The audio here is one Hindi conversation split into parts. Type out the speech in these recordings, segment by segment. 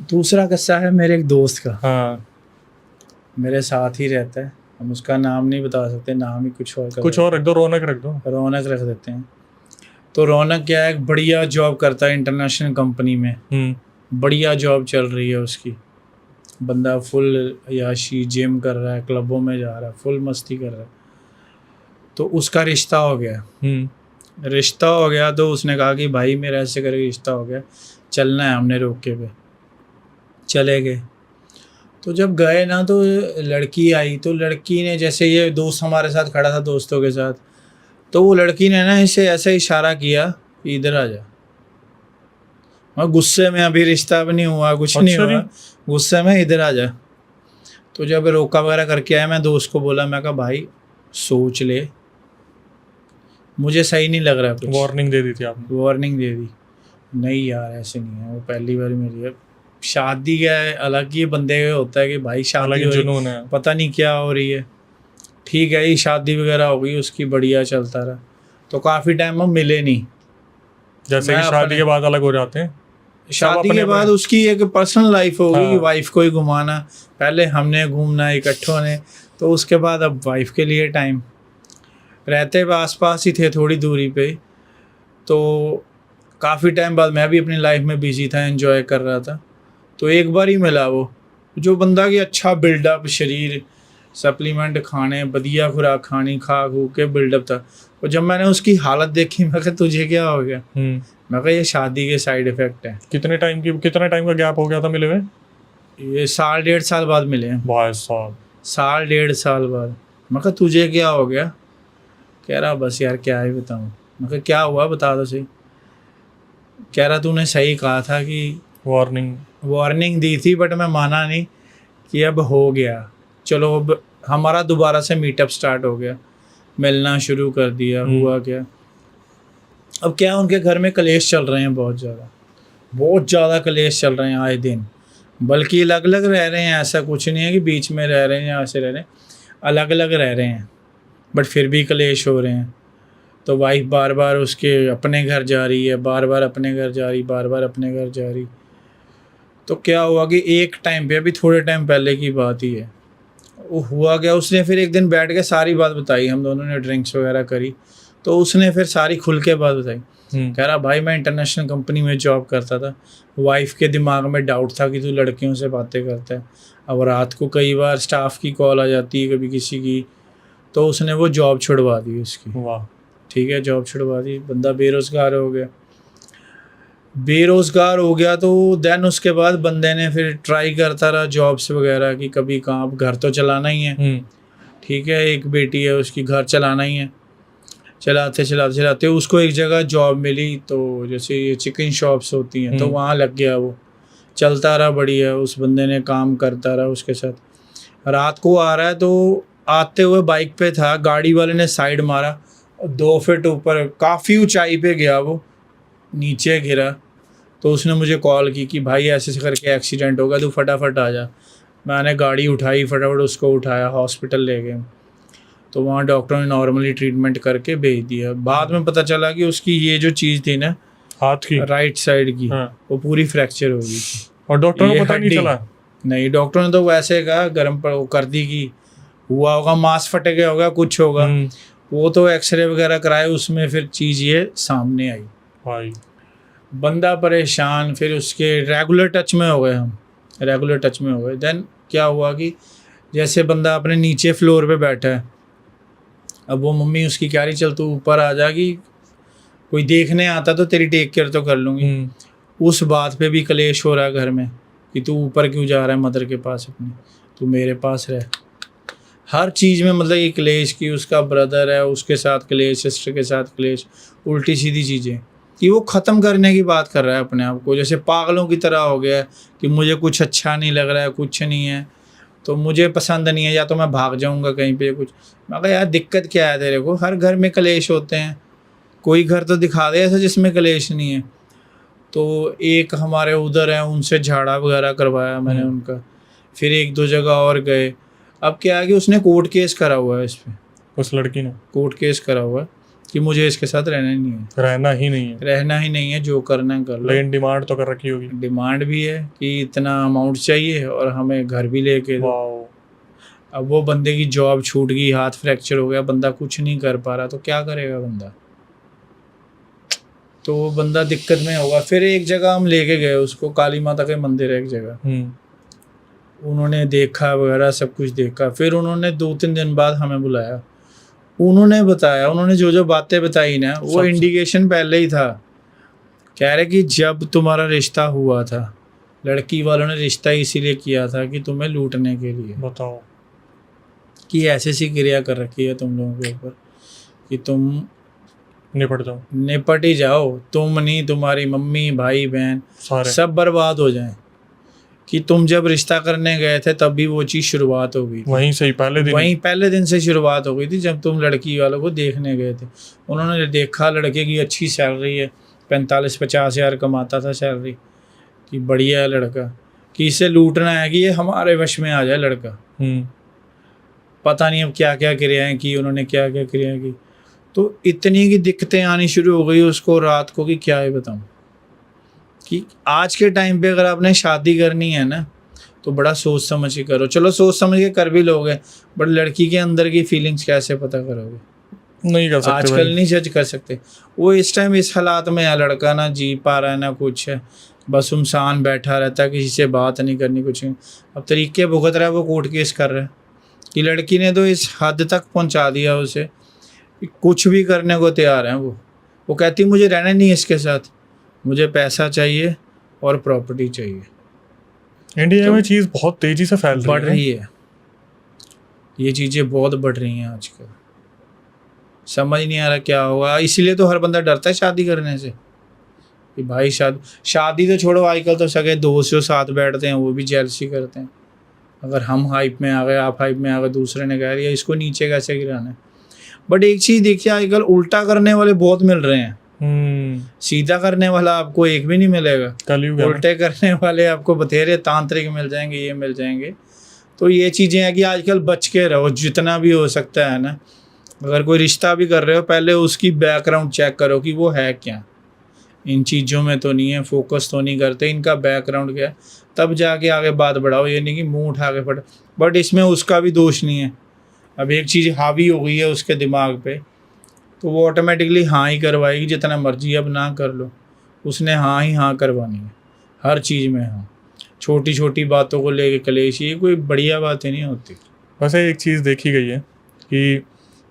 दूसरा किस्सा है मेरे एक दोस्त का, हाँ, मेरे साथ ही रहता है। हम उसका नाम नहीं बता सकते, नाम ही कुछ और कुछ और रख दो, रौनक रख दो। रौनक रख देते हैं। तो रौनक क्या है, एक बढ़िया जॉब करता है इंटरनेशनल कंपनी में, बढ़िया जॉब चल रही है उसकी। बंदा फुल याशी, जिम कर रहा है, क्लबों में जा रहा है, फुल मस्ती कर रहा है। तो उसका रिश्ता हो गया। रिश्ता हो गया तो उसने कहा कि भाई मेरा ऐसे करके रिश्ता हो गया, चलना है। हमने रोके पे चले गए। तो जब गए ना तो लड़की आई, तो लड़की ने, जैसे ये दोस्त हमारे साथ खड़ा था दोस्तों के साथ, तो वो लड़की ने ना इसे ऐसा इशारा किया कि इधर आ जा। मैं गुस्से में, अभी रिश्ता भी नहीं हुआ, कुछ नहीं अच्छा हुआ, गुस्से में इधर आ जा। तो जब रोका वगैरह करके आया, मैं दोस्त को बोला, मैं कहा भाई सोच ले, मुझे सही नहीं लग रहा कुछ। वार्निंग दे दी थी आपने? वार्निंग दे दी। नहीं यार ऐसे नहीं है, वो पहली बार मेरी है। शादी क्या है, अलग ही बंदे का होता है कि भाई शादी हालांकि हो रही, जुनून है। पता नहीं क्या हो रही है। ठीक है, ये शादी वगैरह हो गई उसकी, बढ़िया चलता रहा। तो काफ़ी टाइम हम मिले नहीं। जैसे मैं कि शादी अपने- के बाद अलग हो जाते हैं। शादी अपने के बाद अपने- उसकी एक पर्सनल लाइफ होगी, हाँ। वाइफ को ही घुमाना। पहले हमने घूमना इकट्ठों ने, तो उसके बाद अब वाइफ के लिए टाइम। रहते हुए आसपास ही थे, थोड़ी दूरी पे। तो काफ़ी टाइम बाद मैं भी अपनी लाइफ में बिजी था, एंजॉय कर रहा था। तो एक बार ही मिला वो, जो बंदा की अच्छा बिल्डअप शरीर, सप्लीमेंट खाने, बढ़िया खुराक खानी, खा खू के बिल्डअप था। और जब मैंने उसकी हालत देखी, मैं कहा तुझे क्या हो गया? मैं कहा ये शादी के साइड इफेक्ट है। कितने टाइम का गैप हो गया था मिले हुए? ये 1.5 साल बाद मिले हैं। भाई साहब, 1.5 साल बाद। मैं कहा तुझे क्या हो गया? कह रहा बस यार क्या ही बताऊँ। मैं कहा क्या हुआ, बता दो सही। कह रहा तूने सही कहा था कि वार्निंग दी थी, बट मैं माना नहीं, कि अब हो गया, चलो अब हमारा दोबारा से मीटअप स्टार्ट हो गया, मिलना शुरू कर दिया। हुआ क्या, अब क्या उनके घर में कलेश चल रहे हैं, बहुत ज़्यादा कलेश चल रहे हैं आए दिन। बल्कि अलग अलग रह रहे हैं, ऐसा कुछ नहीं है कि बीच में रह रहे हैं या ऐसे रह रहे हैं, अलग अलग रह रहे हैं, बट फिर भी कलेश हो रहे हैं। तो वाइफ बार बार उसके अपने घर जा रही है, बार बार अपने घर जा रही, बार बार अपने घर जा रही। तो क्या हुआ कि एक टाइम पे, अभी थोड़े टाइम पहले की बात ही है, वो हुआ क्या, उसने फिर एक दिन बैठ के सारी बात बताई। हम दोनों ने ड्रिंक्स वगैरह करी, तो उसने फिर सारी खुल के बात बताई। कह रहा भाई मैं इंटरनेशनल कंपनी में जॉब करता था, वाइफ के दिमाग में डाउट था कि तू लड़कियों से बातें करता है। अब रात को कई बार स्टाफ की कॉल आ जाती है, कभी किसी की, तो उसने वो जॉब छुड़वा दी उसकी। वाह। ठीक है, जॉब छुड़वा दी, बंदा बेरोज़गार हो गया। बेरोज़गार हो गया तो देन उसके बाद बंदे ने फिर ट्राई करता रहा जॉब्स वगैरह की, कभी कहाँ, अब घर तो चलाना ही है। ठीक है, एक बेटी है उसकी, घर चलाना ही है। चलाते चलाते चलाते उसको एक जगह जॉब मिली, तो जैसे ये चिकन शॉप्स होती हैं, तो वहाँ लग गया वो, चलता रहा बढ़िया। उस बंदे ने काम करता रहा उसके साथ। रात को आ रहा है, तो आते हुए बाइक पे था, गाड़ी वाले ने साइड मारा, 2 फीट ऊपर काफ़ी ऊंचाई पे गया वो, नीचे गिरा। तो उसने मुझे कॉल की कि भाई ऐसे करके एक्सीडेंट हो गया, तू फटाफट आ जा। मैंने गाड़ी उठाई, फटाफट उसको उठाया, हॉस्पिटल ले गए। तो वहाँ डॉक्टरों ने नॉर्मली ट्रीटमेंट करके भेज दिया। बाद में पता चला कि उसकी ये जो चीज़ थी ना, हाथ की राइट साइड की, वो पूरी फ्रैक्चर हो गई थी। और डॉक्टरों को पता नहीं हड्डी चला? नहीं, डॉक्टरों ने तो वैसे कहा, गर्म पर वो कर दी कि हुआ होगा, मांस फटे गया होगा, कुछ होगा। वो तो एक्सरे वगैरह कराए, उसमें फिर चीज़ ये सामने आई। भाई बंदा परेशान। फिर उसके रेगुलर टच में हो गए हम, रेगुलर टच में हो गए। देन क्या हुआ कि जैसे बंदा अपने नीचे फ्लोर पे बैठा है, अब वो मम्मी उसकी कह रही चल तू ऊपर आ जाएगी, कोई देखने आता तो तेरी टेक केयर तो कर लूँगी। उस बात पे भी कलेश हो रहा है घर में कि तू ऊपर क्यों जा रहा है मदर के पास अपने, तू मेरे पास रह। हर चीज़ में मतलब ये क्लेश की, उसका ब्रदर है उसके साथ क्लेश, सिस्टर के साथ क्लेश, उल्टी सीधी चीज़ें कि वो ख़त्म करने की बात कर रहा है अपने आप को, जैसे पागलों की तरह हो गया है कि मुझे कुछ अच्छा नहीं लग रहा है, कुछ नहीं है तो मुझे पसंद नहीं है, या तो मैं भाग जाऊंगा कहीं पे कुछ। मैं कहा यार दिक्कत क्या है तेरे को, हर घर में कलेश होते हैं, कोई घर तो दिखा दे ऐसा जिसमें कलेश नहीं है। तो एक हमारे उधर है, उनसे झाड़ा वगैरह करवाया मैंने उनका, फिर 1-2 जगह और गए। अब क्या है कि उसने कोर्ट केस करा हुआ है इस पर, उस लड़की ने कोर्ट केस करा हुआ है। कि मुझे इसके साथ रहना ही नहीं है, रहना ही नहीं है, रहना ही नहीं है, जो करना है कर लो। लेकिन डिमांड तो कर रखी होगी। डिमांड भी है कि इतना अमाउंट चाहिए और हमें घर भी लेके दो। वाओ, अब वो बंदे की जॉब छूट गई, हाथ फ्रैक्चर हो गया, बंदा कुछ नहीं कर पा रहा, तो क्या करेगा बंदा? तो वो बंदा दिक्कत में होगा। फिर एक जगह हम लेके गए उसको, काली माता के मंदिर है एक जगह, उन्होंने देखा वगैरह सब कुछ देखा। फिर उन्होंने 2-3 दिन बाद हमें बुलाया, उन्होंने बताया, उन्होंने जो जो बातें बताई ना, वो इंडिकेशन पहले ही था। कह रहे कि जब तुम्हारा रिश्ता हुआ था, लड़की वालों ने रिश्ता इसीलिए किया था कि तुम्हें लूटने के लिए। बताओ, कि ऐसी सी क्रिया कर रखी है तुम लोगों के ऊपर कि तुम निपट ही जाओ, तुम नहीं, तुम्हारी मम्मी भाई बहन सारे सब बर्बाद हो जाएं। कि तुम जब रिश्ता करने गए थे तब भी वो चीज़ शुरुआत हो गई थी, वहीं से ही पहले दिन से शुरुआत हो गई थी जब तुम लड़की वालों को देखने गए थे। उन्होंने देखा लड़के की अच्छी सैलरी है, 45-50 हज़ार कमाता था सैलरी, कि बढ़िया है लड़का, कि इसे लूटना है, कि ये हमारे वश में आ जाए लड़का। पता नहीं अब क्या क्या क्रियाएं की उन्होंने, क्या क्या क्रियाएं की, तो इतनी की दिक्कतें आनी शुरू हो गई उसको रात को, कि क्या ही बताऊं। कि आज के टाइम पे अगर आपने शादी करनी है ना, तो बड़ा सोच समझ के करो। चलो सोच समझ के कर भी लोगे, बट लड़की के अंदर की फीलिंग्स कैसे पता करोगे? नहीं कर सकते, आजकल नहीं जज कर सकते। वो इस टाइम इस हालात में है, लड़का ना जी पा रहा है ना कुछ है, बस सुनसान बैठा रहता है, किसी से बात नहीं करनी, कुछ नहीं। अब तरीके भुगत रहा है, वो कोर्ट केस कर रहा है कि लड़की ने तो इस हद तक पहुंचा दिया उसे, कुछ भी करने को तैयार है वो कहती मुझे रहना नहीं है इसके साथ, मुझे पैसा चाहिए और प्रॉपर्टी चाहिए। इंडिया तो में चीज़ बहुत तेजी से फैल बढ़ रही है, ये चीज़ें बहुत बढ़ रही हैं आजकल, समझ नहीं आ रहा क्या होगा। इसीलिए तो हर बंदा डरता है शादी करने से, कि भाई शादी तो छोड़ो, आजकल तो सगे दोस्त जो साथ बैठते हैं वो भी जेलसी करते हैं। अगर हम हाइप में आ गए, आप हाइप में आ गए, दूसरे ने कह दिया इसको नीचे कैसे गिराना है। बट एक चीज़ देखिए, आजकल उल्टा करने वाले बहुत मिल रहे हैं, सीधा करने वाला आपको एक भी नहीं मिलेगा। उल्टे करने वाले आपको बथेरे तांत्रिक मिल जाएंगे, ये मिल जाएंगे। तो ये चीज़ें हैं कि आजकल बच के रहो जितना भी हो सकता है ना। अगर कोई रिश्ता भी कर रहे हो, पहले उसकी बैकग्राउंड चेक करो कि वो है क्या, इन चीज़ों में तो नहीं है, फोकस तो नहीं करते, इनका बैकग्राउंड क्या है, तब जाके आगे बात बढ़ाओ। ये नहीं कि मुंह उठा के फट। बट इसमें उसका भी दोष नहीं है। अब एक चीज़ हावी हो गई है उसके दिमाग पे, तो वो ऑटोमेटिकली हाँ ही करवाएगी, जितना मर्जी अब ना कर लो, उसने हाँ ही हाँ करवानी है, हर चीज़ में हाँ। छोटी छोटी बातों को लेके कलेश, ये कोई बढ़िया बातें नहीं होती। वैसे एक चीज़ देखी गई है कि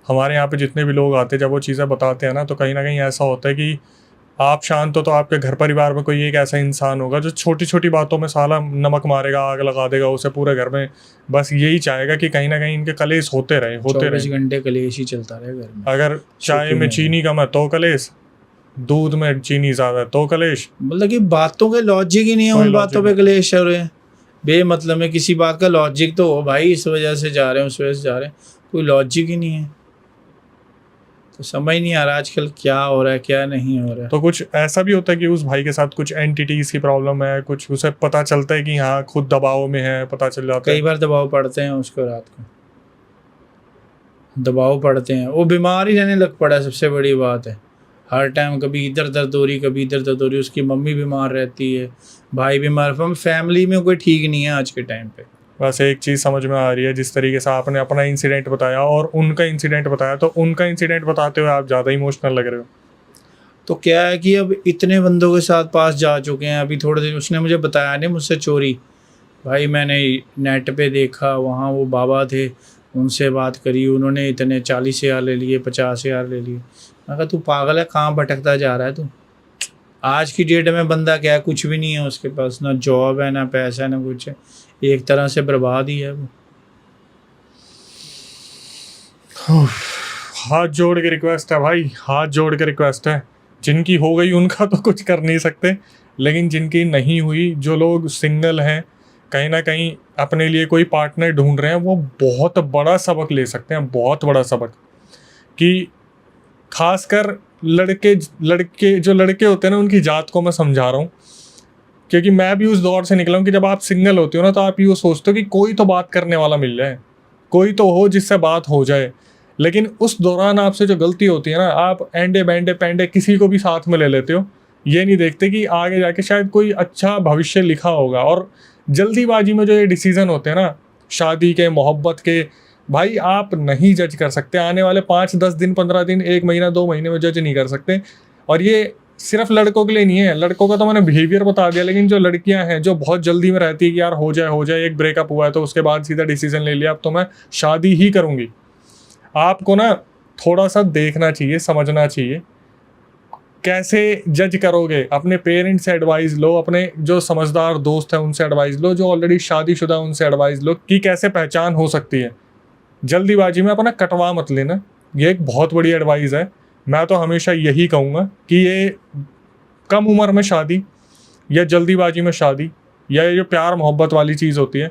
हमारे यहाँ पे जितने भी लोग आते हैं, जब वो चीज़ें बताते हैं ना, तो कहीं ना कहीं ऐसा होता है कि आप शांत हो तो आपके घर परिवार में कोई एक ऐसा इंसान होगा जो छोटी छोटी बातों में साला नमक मारेगा, आग लगा देगा उसे पूरे घर में, बस यही चाहेगा कि कहीं ना कहीं इनके कलेश होते रहे 24 घंटे कलेश ही चलता रहे घर में। अगर चाय में चीनी कम है तो कलेश, दूध में चीनी ज़्यादा है तो कलेश। मतलब कि बातों के लॉजिक ही नहीं है, उन बातों पे कलेश हो रहे हैं बेमतलब में। किसी बात का लॉजिक तो हो भाई, इस वजह से जा रहे हैं उस वजह से जा रहे हैं, कोई लॉजिक ही नहीं है। तो समझ नहीं आ रहा आजकल क्या हो रहा है क्या नहीं हो रहा है। तो कुछ ऐसा भी होता है कि उस भाई के साथ कुछ एंटिटीज की प्रॉब्लम है, कुछ उसे पता चलता है कि हाँ खुद दबाव में है, पता चल जाता है। कई बार दबाव पड़ते हैं उसको, रात को दबाव पड़ते हैं, वो बीमार ही रहने लग पड़ा, सबसे बड़ी बात है। हर टाइम कभी इधर दर्द हो रही, कभी इधर दर्द हो रही, उसकी मम्मी बीमार रहती है, भाई बीमार, फैमिली में कोई ठीक नहीं है आज के टाइम पे। वैसे एक चीज़ समझ में आ रही है, जिस तरीके से आपने अपना इंसिडेंट बताया और उनका इंसिडेंट बताया, तो उनका इंसिडेंट बताते हुए आप ज़्यादा इमोशनल लग रहे हो। तो क्या है कि अब इतने बंदों के साथ पास जा चुके हैं, अभी थोड़े दिन उसने मुझे बताया नहीं, मुझसे चोरी, भाई मैंने नेट पे देखा, वहाँ वो बाबा थे, उनसे बात करी, उन्होंने इतने 40,000 ले लिए, 50,000 ले लिए। मैं कहा तू पागल है, कहाँ भटकता जा रहा है तू। आज की डेट में बंदा क्या है, कुछ भी नहीं है उसके पास, ना जॉब है ना पैसा है ना कुछ है, एक तरह से बर्बाद ही है वो। हाथ जोड़ के रिक्वेस्ट है भाई, हाथ जोड़ के रिक्वेस्ट है, जिनकी हो गई उनका तो कुछ कर नहीं सकते, लेकिन जिनकी नहीं हुई, जो लोग सिंगल हैं, कहीं ना कहीं अपने लिए कोई पार्टनर ढूंढ रहे हैं, वो बहुत बड़ा सबक ले सकते हैं, बहुत बड़ा सबक। कि खासकर लड़के जो लड़के होते हैं ना, उनकी जात को मैं समझा रहा हूँ, क्योंकि मैं भी उस दौर से निकला हूँ कि जब आप सिंगल होते हो ना, तो आप ये सोचते हो कि कोई तो बात करने वाला मिल जाए, कोई तो हो जिससे बात हो जाए। लेकिन उस दौरान आपसे जो गलती होती है ना, आप एंडे बैंडे पैंडे किसी को भी साथ में ले लेते हो, ये नहीं देखते कि आगे जाके शायद कोई अच्छा भविष्य लिखा होगा। और जल्दीबाजी में जो ये डिसीज़न होते हैं ना, शादी के, मोहब्बत के, भाई आप नहीं जज कर सकते। आने वाले 5-10 दिन, 15 दिन, 1 महीना, 2 महीने में जज नहीं कर सकते। और ये सिर्फ लड़कों के लिए नहीं है, लड़कों का तो मैंने बिहेवियर बता दिया, लेकिन जो लड़कियां हैं जो बहुत जल्दी में रहती है कि यार हो जाए, एक ब्रेकअप हुआ है तो उसके बाद सीधा डिसीजन ले लिया अब तो मैं शादी ही करूँगी। आपको ना थोड़ा सा देखना चाहिए, समझना चाहिए। कैसे जज करोगे? अपने पेरेंट्स से एडवाइस लो, अपने जो समझदार दोस्त हैं उनसे एडवाइस लो, जो ऑलरेडी शादीशुदा उनसे एडवाइस लो कि कैसे पहचान हो सकती है। जल्दीबाजी में अपना कटवा मत लेना, ये एक बहुत बड़ी एडवाइस है। मैं तो हमेशा यही कहूँगा कि ये कम उम्र में शादी या जल्दीबाजी में शादी या ये जो प्यार मोहब्बत वाली चीज़ होती है,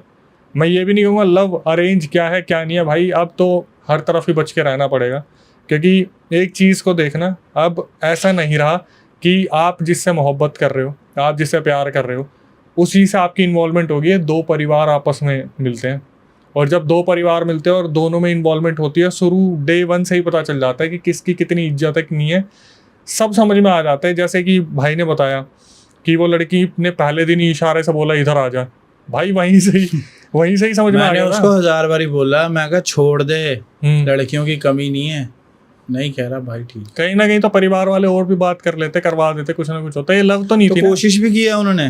मैं ये भी नहीं कहूँगा लव अरेंज क्या है क्या नहीं है। भाई अब तो हर तरफ ही बच के रहना पड़ेगा, क्योंकि एक चीज़ को देखना, अब ऐसा नहीं रहा कि आप जिससे मोहब्बत कर रहे हो, आप जिससे प्यार कर रहे हो, उसी से आपकी इन्वॉल्वमेंट होगी है। 2 परिवार आपस में मिलते हैं, और जब 2 परिवार मिलते हैं और दोनों में इन्वॉल्वमेंट होती है, शुरू डे 1 से ही पता चल जाता है कि किसकी कितनी इज्जत है कि नहीं है, सब समझ में आ जाता है। जैसे कि भाई ने बताया कि वो लड़की ने पहले दिन ही इशारे से बोला इधर आ जा, भाई वहीं से ही समझ में आ मैंने गया उसको ना। 1000 बारी बोला, मैं कहा छोड़ दे, लड़कियों की कमी नहीं है। नहीं कह रहा भाई ठीक। कहीं ना कहीं तो परिवार वाले और भी बात कर लेते, करवा देते, कुछ ना कुछ होता। ये लव तो नहीं तो थी ना? कोशिश भी किया उन्होंने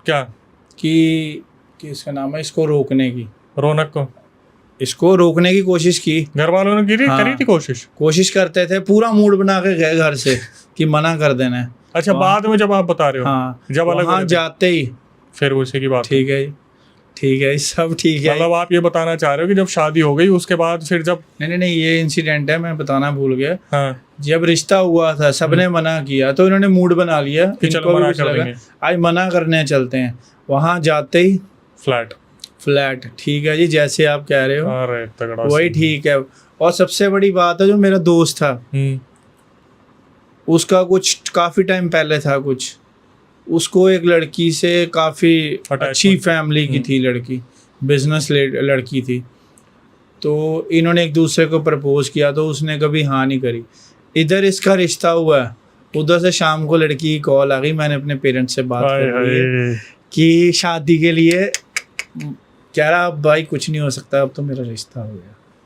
क्या कि इसका नाम है, इसको रोकने की, रौनक को इसको रोकने की कोशिश की। घर वालों ने करी हाँ। थी कोशिश करते थे, पूरा मूड बना के गए घर से कि मना कर देना है। अच्छा, बाद में जब आप बता रहे हो, हाँ, जब अलग वहाँ हो गए थे, जाते ही फिर उसी की बात। ठीक है, ठीक है, सब ठीक है। मतलब आप ये बताना चाह रहे हो कि जब शादी हो गई उसके बाद फिर जब नहीं, ये इंसिडेंट है, मैं बताना भूल गया। हाँ जब रिश्ता हुआ था, सबने मना किया, तो इन्होंने मूड बना लिया कि चलो इनको भी मना कुछ कर लगा, देंगे, आज मना करने चलते हैं। वहाँ जाते ही फ्लैट। ठीक है जी, जैसे आप कह रहे हो अरे तगड़ा वही सीन। ठीक है। और सबसे बड़ी बात है, जो मेरा दोस्त था, उसका कुछ काफ़ी टाइम पहले था कुछ, उसको एक लड़की से काफ़ी अच्छी फैमिली की थी लड़की, बिजनेस लड़की थी। तो इन्होंने एक दूसरे को प्रपोज किया, तो उसने कभी हाँ नहीं करी। इधर इसका रिश्ता हुआ, उधर से शाम को लड़की की कॉल आ गई, मैंने अपने पेरेंट्स से बात कर ली है कि शादी के लिए। कह रहा अब भाई कुछ नहीं हो सकता, अब तो मेरा रिश्ता हो गया।